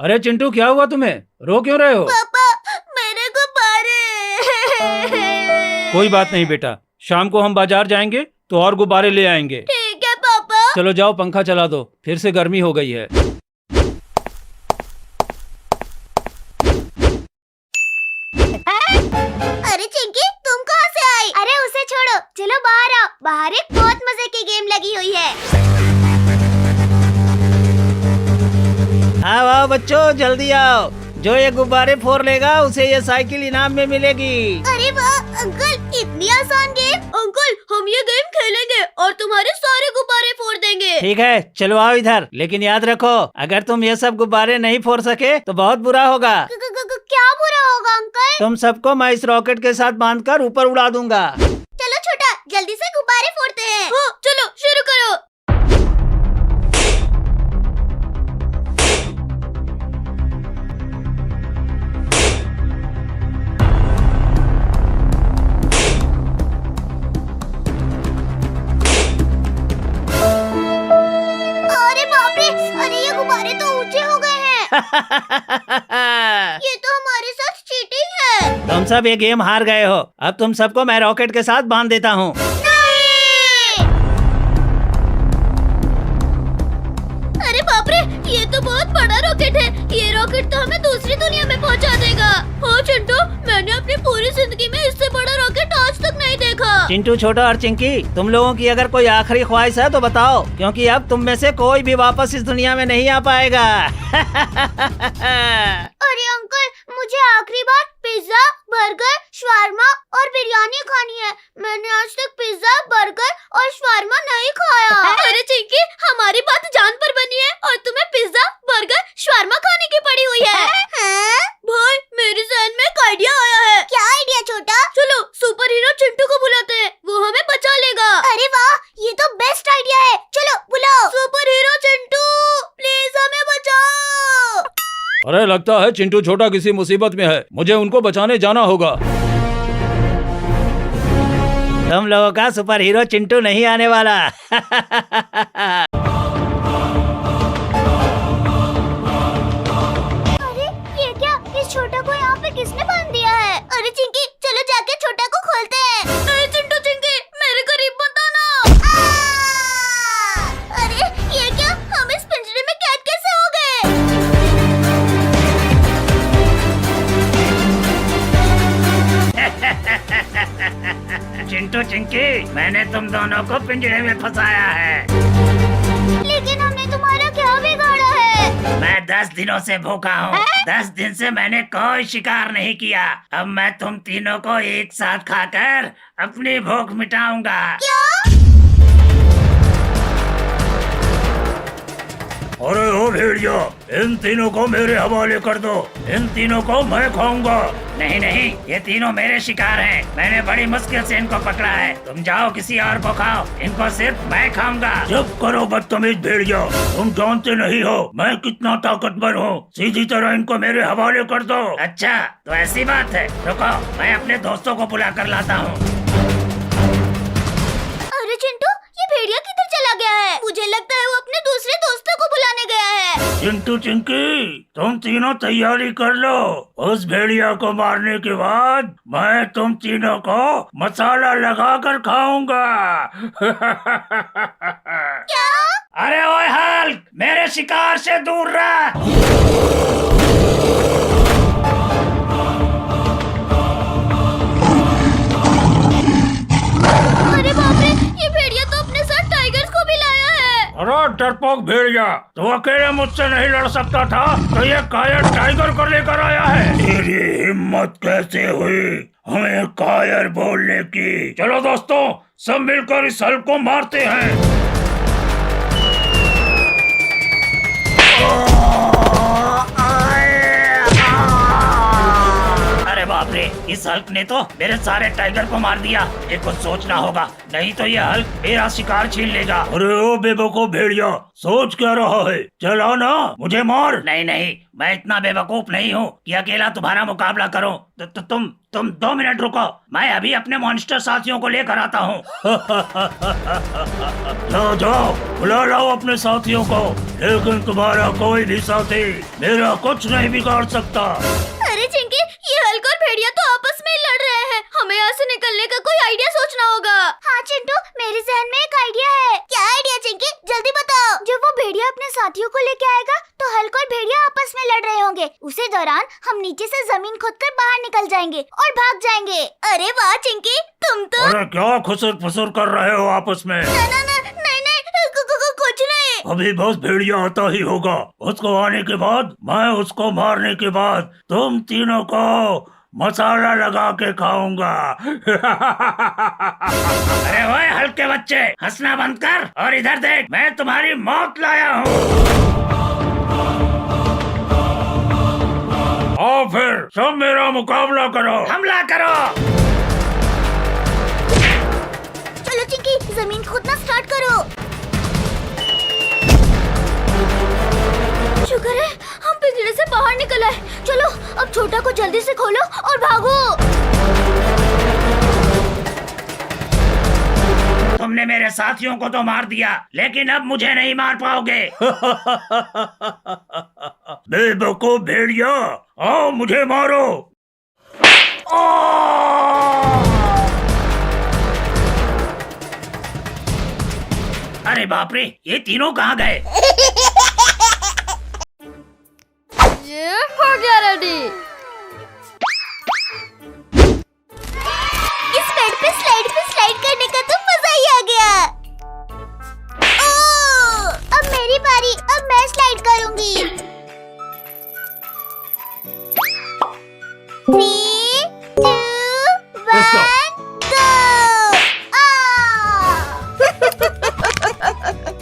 अरे चिंटू, क्या हुआ तुम्हें? रो क्यों रहे हो? पापा, मेरे गुब्बारे। कोई बात नहीं बेटा, शाम को हम बाजार जाएंगे तो और गुब्बारे ले आएंगे। ठीक है पापा। चलो जाओ, पंखा चला दो, फिर से गर्मी हो गई है। अरे चिंकी, तुम कहाँ से आई? अरे उसे छोड़ो, चलो बाहर आओ। बाहर एक बहुत मजे की गेम लगी हुई है। आओ बच्चों, जल्दी आओ। जो ये गुब्बारे फोड़ लेगा उसे ये साइकिल इनाम में मिलेगी। अरे वाह अंकल, इतनी आसान गेम। अंकल, हम ये गेम खेलेंगे और तुम्हारे सारे गुब्बारे फोड़ देंगे। ठीक है, चलो आओ इधर। लेकिन याद रखो, अगर तुम ये सब गुब्बारे नहीं फोड़ सके तो बहुत बुरा होगा। क्या बुरा होगा अंकल? तुम सबको मैं इस रॉकेट के साथ बांधकर ऊपर उड़ा दूंगा। चलो छोटा, जल्दी से गुब्बारे फोड़ते हैं। हाँ, चलो शुरू करो। अरे बाप रे, अरे ये गुब्बारे तो ऊंचे हो गए हैं। ये तो हमारे साथ चीटिंग है। तुम सब ये गेम हार गए हो। अब तुम सबको मैं रॉकेट के साथ बांध देता हूँ। अरे बाप रे, ये तो बहुत बड़ा रॉकेट है। ये रॉकेट तो हमें दूसरी दुनिया में पहुंचा देगा। हाँ चिंटू, मैंने अपनी पूरी जिंदगी में इससे बड़ा रॉकेट आज तक नहीं देखा। चिंटू, छोटा और चिंकी, तुम लोगों की अगर कोई आखिरी ख्वाहिश है तो बताओ, क्योंकि अब तुम में से कोई भी वापस इस दुनिया में नहीं आ पाएगा। अरे अंकल, मुझे आखिरी बार पिज्जा, बर्गर, शवारमा और बिरयानी खानी है। मैंने आज तक पिज्जा, बर्गर और शवारमा नहीं खाया। अरे चिंकी, हमारी बात जान पर बनी है और तुम्हें पिज्जा, बर्गर, शवारमा खाने की पड़ी हुई है। भाई, मेरे ज़हन में एक आइडिया आया है। क्या आइडिया छोटा? चलो सुपर हीरो चिंटू को बुलाते हैं, वो हमें बचा लेगा। अरे वाह, ये तो बेस्ट आइडिया है। चलो बुलाओ। सुपर हीरो चिंटू, प्लीज हमें बचाओ। अरे लगता है चिंटू छोटा किसी मुसीबत में है, मुझे उनको बचाने जाना होगा। तुम लोगों का सुपर हीरो चिंटू नहीं आने वाला। अरे ये क्या, इस छोटा को यहाँ पे किसने बांध दिया है? अरे चिंकी, चलो जाके छोटा को खोलते हैं। अरे चिंटू, चिंकी, मेरे करीब मत आना। अरे ये क्या, हम इस पिंजरे में कैद कैसे हो गए? चिंटू, चिंकी, मैंने तुम दोनों को पिंजरे में फंसाया है। लेकिन हमने तुम्हारा क्या बिगाड़ा है? मैं 10 दिनों से भूखा हूँ। 10 दिन से मैंने कोई शिकार नहीं किया। अब मैं तुम तीनों को एक साथ खाकर अपनी भूख मिटाऊंगा। अरे ओ भेड़िया, इन तीनों को मेरे हवाले कर दो। इन तीनों को मैं खाऊंगा। नहीं नहीं, ये तीनों मेरे शिकार हैं। मैंने बड़ी मुश्किल से इनको पकड़ा है। तुम जाओ किसी और को खाओ, इनको सिर्फ मैं खाऊंगा। चुप करो बदतमीज भेड़िया, तुम जानते नहीं हो मैं कितना ताकतवर हूँ। सीधी तरह इनको मेरे हवाले कर दो। अच्छा, तो ऐसी बात है। रुको, मैं अपने दोस्तों को बुला कर लाता हूँ। अरे चिंटू, ये भेड़िया किधर चला गया है? मुझे लगता है वो अपने दूसरे दोस्तों को बुलाने गया है। चिंटू, चिंकी, तुम तीनों तैयारी कर लो। उस भेड़िया को मारने के बाद मैं तुम तीनों को मसाला लगाकर खाऊंगा। क्या? अरे ओए हल्क, मेरे शिकार से दूर रह। अरे बाप रे, ये भेड़िया तो अपने साथ टाइगर्स को भी लाया है। अरे डरपोक भेड़िया, तू अकेले मुझसे नहीं लड़ सकता था तो ये कायर टाइगर को लेकर आया है। तेरी हिम्मत कैसे हुई हमें कायर बोलने की? चलो दोस्तों, सब मिलकर इस हल्क को मारते हैं। अरे बाप रे, इस हल्क ने तो मेरे सारे टाइगर को मार दिया। ये कुछ सोचना होगा, नहीं तो ये हल्क मेरा शिकार छीन लेगा। अरे ओ बेवकूफ भेड़िया, सोच क्या रहा है? चला ना, मुझे मार। नहीं नहीं, मैं इतना बेवकूफ नहीं हूँ कि अकेला तुम्हारा मुकाबला करूँ। तुम 2 मिनट रुको, मैं अभी अपने मॉन्स्टर साथियों को लेकर आता हूँ। जाओ जाओ, बुला लाओ अपने साथियों को, लेकिन तुम्हारा कोई भी साथी मेरा कुछ नहीं बिगाड़ सकता। अरे चिंकी, ये हल्क और भेड़िया तो आपस में ही लड़ रहे हैं। हमें यहाँ से निकलने का कोई आइडिया सोचना होगा। हाँ चिंटू, मेरे जहन में एक आइडिया है। क्या आइडिया चिंकी, जल्दी बताओ। जब वो भेड़िया अपने साथियों को लेके आएगा तो हल्क और भेड़िया आपस में लड़ रहे होंगे। उसी दौरान हम नीचे से जमीन खोदकर बाहर निकल जाएंगे और भाग जाएंगे। अरे वाह चिंकी, तुम तो। अरे क्या खुसर फुसर कर रहे हो आपस में? नहीं, कुछ नहीं। अभी बस भेड़िया आता ही होगा। उसको आने के बाद, मैं उसको मारने के बाद तुम तीनों को मसाला लगा के खाऊंगा। अरे ओए हल्के बच्चे, हंसना बंद कर और इधर देख, मैं तुम्हारी मौत लाया हूँ। आओ फिर सब मेरा मुकाबला करो। हमला करो। चलो चिंकी, जमीन खोदना स्टार्ट करो। शुक्र है हम पिंजरे से बाहर निकल आए। चलो अब छोटा को जल्दी से खोलो और भागो। तुमने मेरे साथियों को तो मार दिया, लेकिन अब मुझे नहीं मार पाओगे। बेवकूफ भेड़िया, आओ मुझे मारो। अरे बाप रे, ये तीनों कहाँ गए? ये हो गया रेडी। इस बेड पे स्लाइड करने का तो मजा ही आ गया। ओह, अब मेरी बारी, अब मैं स्लाइड करूंगी। 3, 2, 1, go!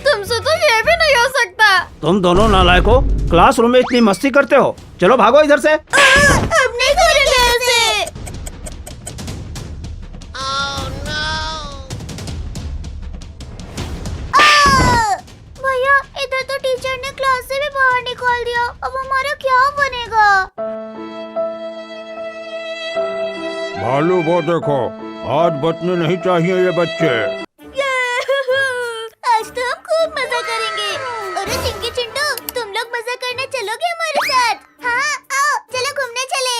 तुमसे तो ये भी नहीं हो सकता। तुम दोनों नालायकों, क्लासरूम में इतनी मस्ती करते हो। चलो भागो इधर से। अब नहीं करेंगे ऐसे। भैया, इधर तो टीचर ने क्लास से भी बाहर निकाल दिया। अब हमारा क्या बनेगा? भालू वो देखो, आज बचने नहीं चाहिए ये बच्चे। आज तो हम खूब मजा करेंगे। अरे चिंकी चिंटू, तुम लोग मजा करने चलोगे हमारे साथ? हाँ आओ, चलो घूमने चले।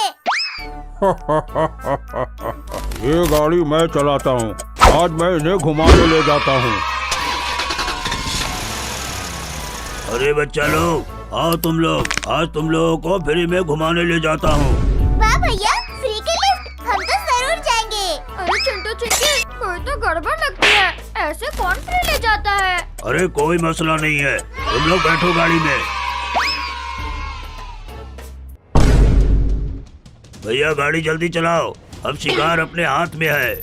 ये गाड़ी मैं चलाता हूँ, आज मैं इन्हें घुमाने ले जाता हूँ। अरे बच्चा लोग, आओ तुम लोग, आज तुम लोगों को फ्री में घुमाने ले जाता हूँ। वाह भैया, फ्री की लिफ्ट, हम तो जरूर जाएंगे। अरे चिंटू चिंकी, कोई तो गड़बड़ लगती है। ऐसे कौन फ्री ले जाता है? अरे कोई मसला नहीं है, तुम लोग बैठो गाड़ी में। भैया गाड़ी जल्दी चलाओ, अब शिकार अपने हाथ में है।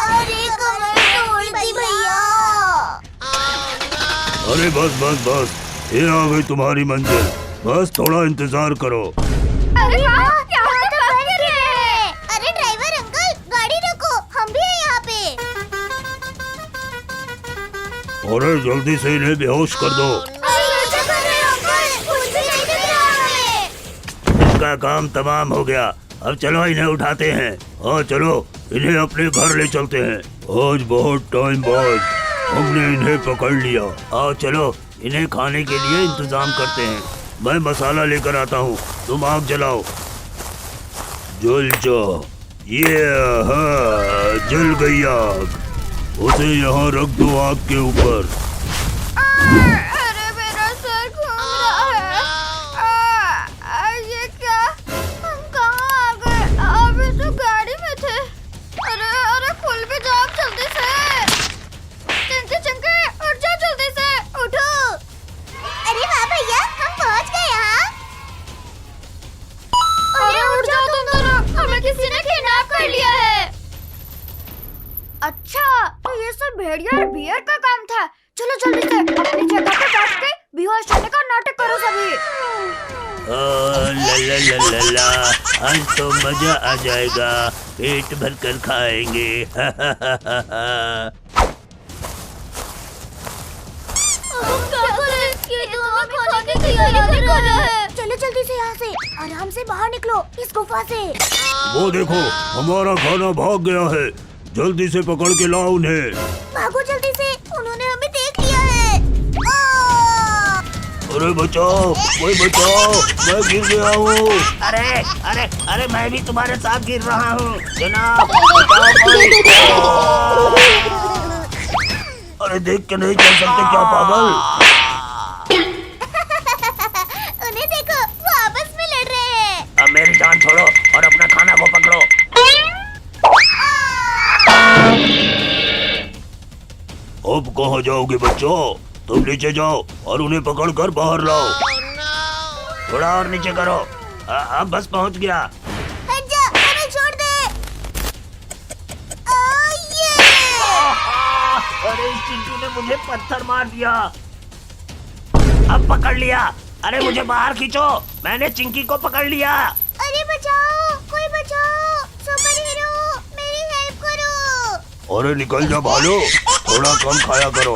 अरे कमर तोड़ दी भैया। अरे बस बस बस, ये आ गई तुम्हारी मंजिल, बस थोड़ा इंतजार करो। अरे यहाँ तो बंद है। अरे ड्राइवर अंकल, गाड़ी रखो, हम भी हैं यहाँ पे। अरे जल्दी से इन्हें बेहोश कर दो। अरे ऐसा कर रहे हो अंकल, कुछ भी नहीं दिख रहा हमें। इनका काम तमाम हो गया, अब चलो इन्हें उठाते हैं। हाँ चलो, इन्हें अपने घर ले चलते हैं। आज बहुत टाइम बाद हमने इन्हें पकड़ लिया। आओ चलो, इन्हें खाने के लिए इंतजाम करते हैं। मैं मसाला लेकर आता हूँ, तुम आग जलाओ। जल जा। ये हाँ, जल गई आग, उसे यहाँ रख दो आग के ऊपर। अरे मेरा सर घूम रहा है। ये क्या, हम कहाँ आ गए? अभी तो गाड़ी में थे। अरे खुल भी जाओ जल्दी से। चिंकी चिंकी, उठ जाओ जल्दी से, उठो। अरे वाह भैया, हम पहुँच गए यहाँ। अरे उठ जाओ तुम दोनों, हमें किसी ने किडनैप कर लिया है। अच्छा, तो ये सब भेड़िया और बियर का काम था। चलो जल्दी से अपनी जगह पे बैठ के बेहोश होने का नाटक करो सभी। ला ला ला ला ला, आज तो मजा आ जाएगा, पेट भर कर खाएंगे। चलो जल्दी से यहाँ से, आराम से बाहर निकलो इस गुफा से। वो देखो, हमारा खाना भाग गया है, जल्दी से पकड़ के लाओ उन्हें। भागो जल्दी से, उन्होंने हमें देख लिया है। अरे बचाओ, कोई बचाओ, मैं गिर गया हूँ। अरे अरे अरे मैं भी तुम्हारे साथ गिर रहा हूँ जनाब, बचाओ कोई। अरे देख के नहीं चल सकते क्या पागल? उन्हें देखो, वो आपस में लड़ रहे हैं। अब मेरी जान छोड़ो और अपना खाना को पकड़ो। अब कहाँ जाओगे बच्चों? तुम नीचे जाओ और उन्हें पकड़कर बाहर लाओ। थोड़ा और नीचे करो। अब बस पहुंच गया। हट जा, हमें छोड़ दे। ये। अरे इस चिंटू ने मुझे पत्थर मार दिया। अब पकड़ लिया। अरे मुझे बाहर खींचो, मैंने चिंकी को पकड़ लिया। अरे बचाओ, कोई बचाओ, सुपर हीरो, मेरी हेल्प करो। अरे निकल जा भालू, थोड़ा कम खाया करो,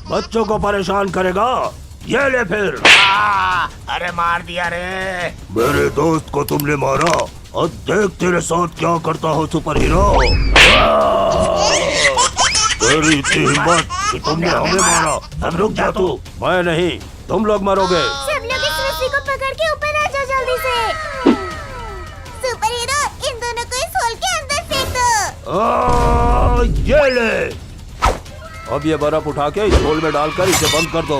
बच्चों को परेशान करेगा। ये ले फिर। अरे मार दिया रे। मेरे दोस्त को तुमने मारा, अब देख तेरे साथ क्या करता हो सुपर हीरो। तेरी इतनी हिम्मत कि तुमने हमें मारा। हम रुक जा तू। मैं नहीं, तुम लोग मरोगे। सब लोग इस रस्सी को पकड़ के ऊपर आ जाओ जल्दी से। सुपर हीरो, इन दोनों को इस होल के अंदर फेंक दो। ये ले। अब ये बर्फ उठा के इस होल में डालकर इसे बंद कर दो।